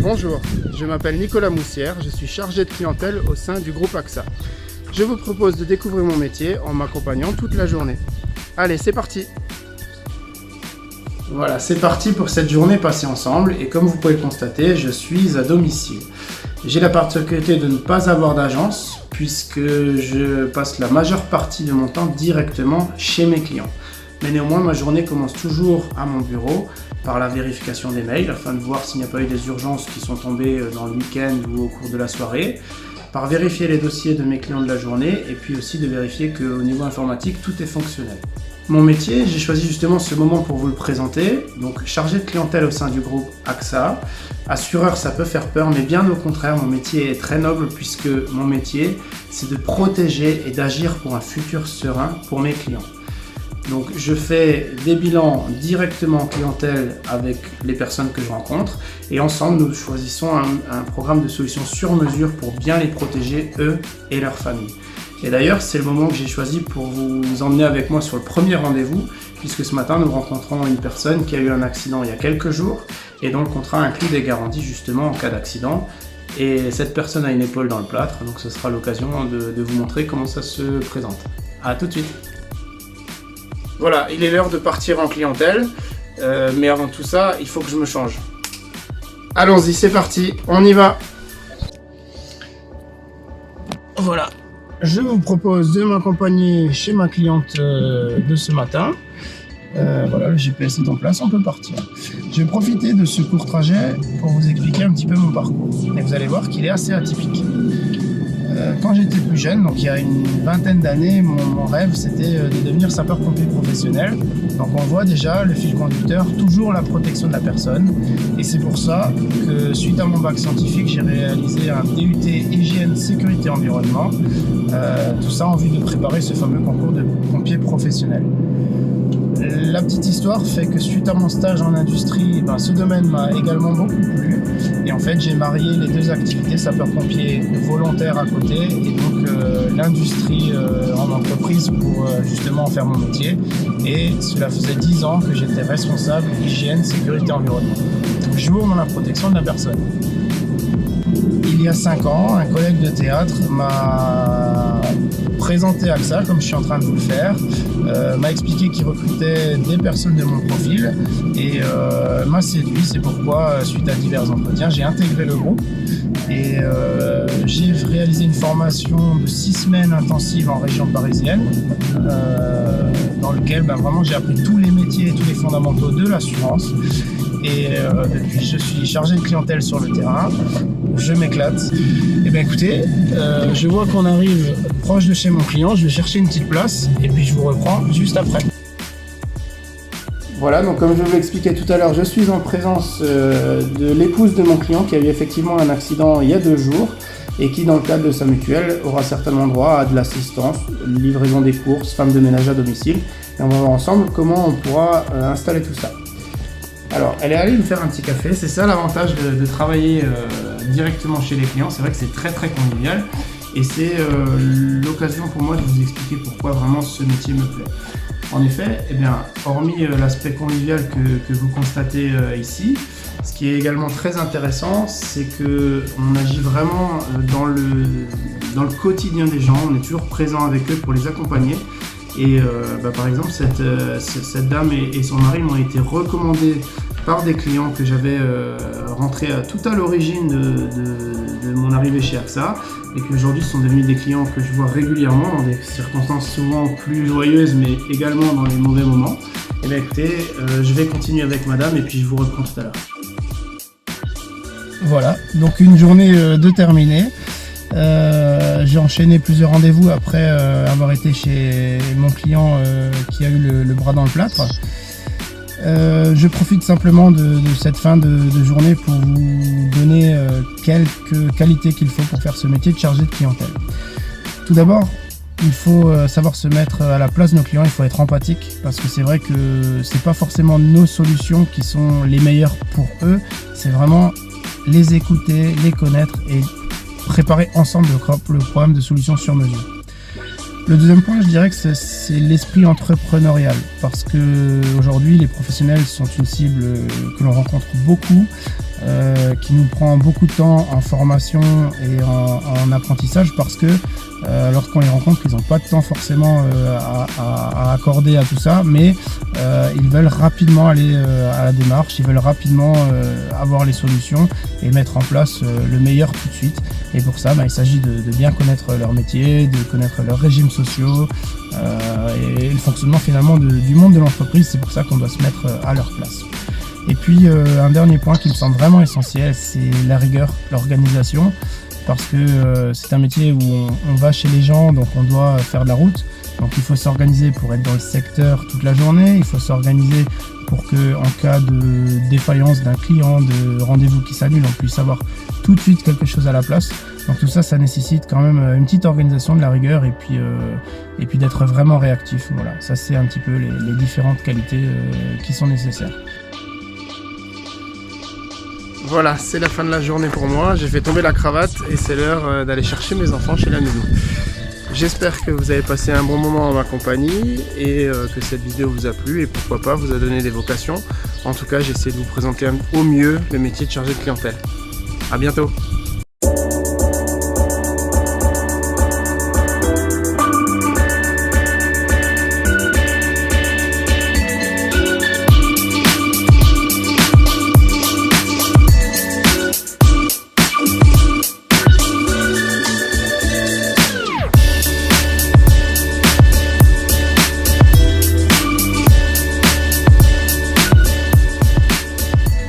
Bonjour, je m'appelle Nicolas Moussière, je suis chargé de clientèle au sein du groupe AXA. Je vous propose de découvrir mon métier en m'accompagnant toute la journée. Allez, c'est parti! Voilà, c'est parti pour cette journée passée ensemble et comme vous pouvez le constater, je suis à domicile. J'ai la particularité de ne pas avoir d'agence puisque je passe la majeure partie de mon temps directement chez mes clients. Mais néanmoins, ma journée commence toujours à mon bureau par la vérification des mails afin de voir s'il n'y a pas eu des urgences qui sont tombées dans le week-end ou au cours de la soirée, par vérifier les dossiers de mes clients de la journée et puis aussi de vérifier qu'au niveau informatique, tout est fonctionnel. Mon métier, j'ai choisi justement ce moment pour vous le présenter, donc chargé de clientèle au sein du groupe AXA. Assureur, ça peut faire peur, mais bien au contraire, mon métier est très noble puisque mon métier, c'est de protéger et d'agir pour un futur serein pour mes clients. Donc je fais des bilans directement en clientèle avec les personnes que je rencontre et ensemble nous choisissons un programme de solutions sur mesure pour bien les protéger eux et leur famille. Et d'ailleurs c'est le moment que j'ai choisi pour vous emmener avec moi sur le premier rendez-vous puisque ce matin nous rencontrons une personne qui a eu un accident il y a quelques jours et dont le contrat inclut des garanties justement en cas d'accident. Et cette personne a une épaule dans le plâtre, donc ce sera l'occasion de vous montrer comment ça se présente. A tout de suite! Voilà, il est l'heure de partir en clientèle, mais avant tout ça, il faut que je me change. Allons-y, c'est parti, on y va. Voilà, je vous propose de m'accompagner chez ma cliente de ce matin. Voilà, le GPS est en place, on peut partir. Je vais profiter de ce court trajet pour vous expliquer un petit peu mon parcours. Et vous allez voir qu'il est assez atypique. Quand j'étais plus jeune, donc il y a une vingtaine d'années, mon rêve c'était de devenir sapeur-pompier professionnel. Donc on voit déjà le fil conducteur, toujours la protection de la personne. Et c'est pour ça que suite à mon bac scientifique, j'ai réalisé un DUT hygiène, sécurité, environnement. Tout ça en vue de préparer ce fameux concours de pompier professionnel. La petite histoire fait que suite à mon stage en industrie, ce domaine m'a également beaucoup plu. Et en fait, j'ai marié les deux activités, sapeur-pompier volontaire à côté et donc l'industrie en entreprise pour justement en faire mon métier. Et cela faisait 10 ans que j'étais responsable hygiène, sécurité, environnement. Toujours dans la protection de la personne. Il y a 5 ans, un collègue de théâtre m'a présenté AXA, comme je suis en train de vous le faire, m'a expliqué qu'il recrutait des personnes de mon profil et m'a séduit. C'est pourquoi, suite à divers entretiens, j'ai intégré le groupe et j'ai réalisé une formation de 6 semaines intensive en région parisienne dans lequel vraiment j'ai appris tous les métiers et tous les fondamentaux de l'assurance. Et depuis, je suis chargé de clientèle sur le terrain, je m'éclate. Et bien écoutez, je vois qu'on arrive proche de chez mon client, je vais chercher une petite place et puis je vous reprends juste après. Voilà, donc comme je vous l'expliquais tout à l'heure, je suis en présence de l'épouse de mon client qui a eu effectivement un accident il y a 2 jours et qui, dans le cadre de sa mutuelle, aura certainement droit à de l'assistance, livraison des courses, femme de ménage à domicile. Et on va voir ensemble comment on pourra installer tout ça. Alors, elle est allée me faire un petit café, c'est ça l'avantage de travailler directement chez les clients, c'est vrai que c'est très très convivial et c'est l'occasion pour moi de vous expliquer pourquoi vraiment ce métier me plaît. En effet, hormis l'aspect convivial que vous constatez ici, ce qui est également très intéressant, c'est qu'on agit vraiment dans le quotidien des gens, on est toujours présent avec eux pour les accompagner. Et par exemple, cette dame et son mari m'ont été recommandés par des clients que j'avais rentrés tout à l'origine de mon arrivée chez AXA et qui aujourd'hui sont devenus des clients que je vois régulièrement dans des circonstances souvent plus joyeuses mais également dans les mauvais moments. Et bien écoutez, je vais continuer avec madame et puis je vous reprends tout à l'heure. Voilà, donc une journée de terminée. J'ai enchaîné plusieurs rendez-vous après avoir été chez mon client qui a eu le bras dans le plâtre. Je profite simplement de cette fin de journée pour vous donner quelques qualités qu'il faut pour faire ce métier de chargé de clientèle. Tout d'abord, il faut savoir se mettre à la place de nos clients, il faut être empathique parce que c'est vrai que c'est pas forcément nos solutions qui sont les meilleures pour eux, c'est vraiment les écouter, les connaître et préparer ensemble le programme de solutions sur mesure. Le deuxième point, je dirais que c'est l'esprit entrepreneurial parce que aujourd'hui les professionnels sont une cible que l'on rencontre beaucoup, qui nous prend beaucoup de temps en formation et en apprentissage parce que lorsqu'on les rencontre, ils n'ont pas de temps forcément à accorder à tout ça, mais ils veulent rapidement aller à la démarche, ils veulent rapidement avoir les solutions et mettre en place le meilleur tout de suite. Et pour ça, il s'agit de bien connaître leur métier, de connaître leurs régimes sociaux et le fonctionnement finalement du monde de l'entreprise. C'est pour ça qu'on doit se mettre à leur place. Et puis un dernier point qui me semble vraiment essentiel, c'est la rigueur, l'organisation. Parce que c'est un métier où on va chez les gens, donc on doit faire de la route. Donc il faut s'organiser pour être dans le secteur toute la journée, il faut s'organiser pour qu'en cas de défaillance d'un client, de rendez-vous qui s'annule, on puisse avoir tout de suite quelque chose à la place. Donc tout ça, ça nécessite quand même une petite organisation, de la rigueur et puis d'être vraiment réactif. Voilà, ça c'est un petit peu les différentes qualités qui sont nécessaires. Voilà, c'est la fin de la journée pour moi, j'ai fait tomber la cravate et c'est l'heure d'aller chercher mes enfants chez la nounou. J'espère que vous avez passé un bon moment en ma compagnie et que cette vidéo vous a plu et pourquoi pas vous a donné des vocations. En tout cas, j'ai essayé de vous présenter au mieux le métier de chargé de clientèle. À bientôt.